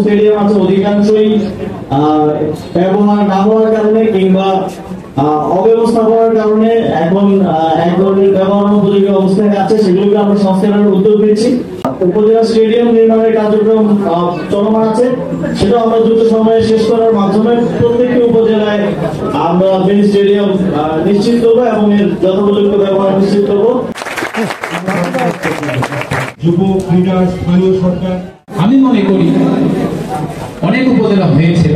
Stadium আছে অধিকাংশই ব্যবহার না হওয়ার কারণে কিংবা অব্যবস্থাপনার কারণে এখন এক ধরনের ব্যবহার উপযোগী অবস্থায় আছে, সেগুলোকে আমরা সংস্কারের উদ্যোগ নিয়েছি। উপজেলা স্টেডিয়াম নির্মাণের কার্যক্রম চলমান আছে, সেটা আমরা দ্রুত সময়ে শেষ করার মাধ্যমে প্রত্যেকটি উপজেলায় আমরা মিনি স্টেডিয়াম নিশ্চিত করবো এবং এর যথোপযুক্ত ব্যবহার নিশ্চিত করবো। যুব ক্রীড়া স্থানীয় সরকার, আমি মনে করি অনেক উপজেলা হয়েছে,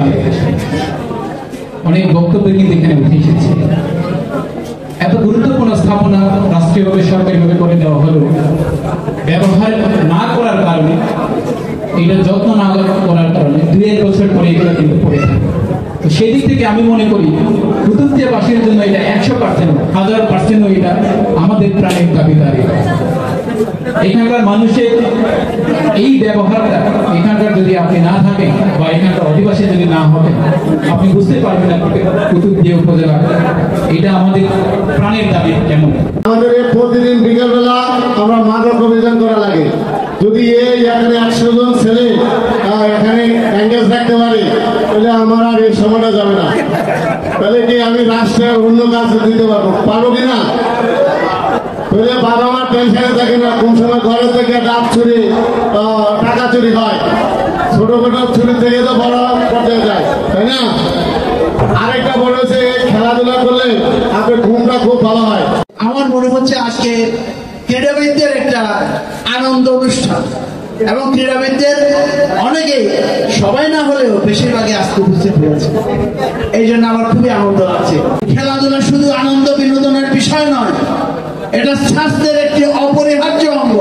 অনেক বক্তব্য কিন্তু এখানে উঠে এসেছে। এত গুরুত্বপূর্ণ স্থাপনা রাষ্ট্রীয়ভাবে সরকারিভাবে করে দেওয়া হলো, ব্যবহার না করার কারণে, এটা যত্ন না করার কারণে 2-1 বছর পরে এগুলো কিন্তু পড়ে থাকে। তো সেই দিক থেকে আমি মনে করি কুতুবদিয়াবাসীর জন্য এটা 100%, 1000% এটা আমাদের প্রাণের দাবিদারি। এখানকার মানুষের এই ব্যবহারটা এখানকার যদি আপনি না থাকেন বা এখানকার অধিবাসী যদি না হবেন, আপনি বুঝতে পারবেন না কুতুবদিয়া উপজেলা এটা আমাদের প্রাণের দাবি কেমন। আমাদের প্রতিদিন বিকালবেলা আমরা মাদক অভিযান করা লাগে। যদি এখানে 100 জন ছেলে এখানে এঙ্গেজ রাখতে পারি, তাহলে আমার আর এই সময়টা যাবে না। তাহলে কি আমি রাষ্ট্রের অন্য কাজ দিতে পারবো কিনা? তাহলে বাবা মা টেনশনে থাকে না কোন সময় ঘরে থেকে ডাব চুরি, টাকা চুরি হয়। ছোটখাটো চুরি থেকে তো বড় পর্যায়ে যায়, তাই না? আরেকটা বড় হচ্ছে খেলাধুলা করলে আপনার ঘুমটা খুব ভালো হয়। আমার মনে হচ্ছে আজকে ক্রীড়াবিদদের একটা আনন্দ অনুষ্ঠান এবং ক্রীড়াবিদদের অনেকেই, সবাই না হলেও বেশিরভাগই আজকে উপস্থিত হয়েছে। এই জন্য আমার খুবই আনন্দ লাগছে। খেলাধুলা শুধু আনন্দ বিনোদনের বিষয় নয়, এটা স্বাস্থ্যের একটি অপরিহার্য অঙ্গ।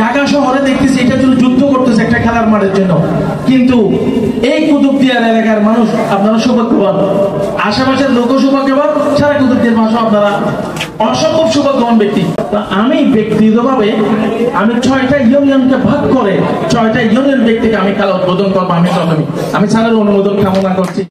ঢাকা শহরে দেখতেছি এটা জন্য যুদ্ধ করতেছে একটা খেলার মাঠের জন্য, কিন্তু এই কুতুবদিয়ার এলাকার মানুষ আপনারা সৌভাগ্যবান, আশেপাশের লোক সৌভাগ্যবান, সারা কুতুবদিয়ার মানুষ আপনারা অসম্ভব সৌভাগ্যবান ব্যক্তি। আমি ব্যক্তিগতভাবে আমি 6টা ইউনিয়নকে ভাগ করে 6টা ইউনিয়ন ব্যক্তিকে আমি খেলা উদ্বোধন করবো। আমি স্যারের অনুমোদন কামনা করছি।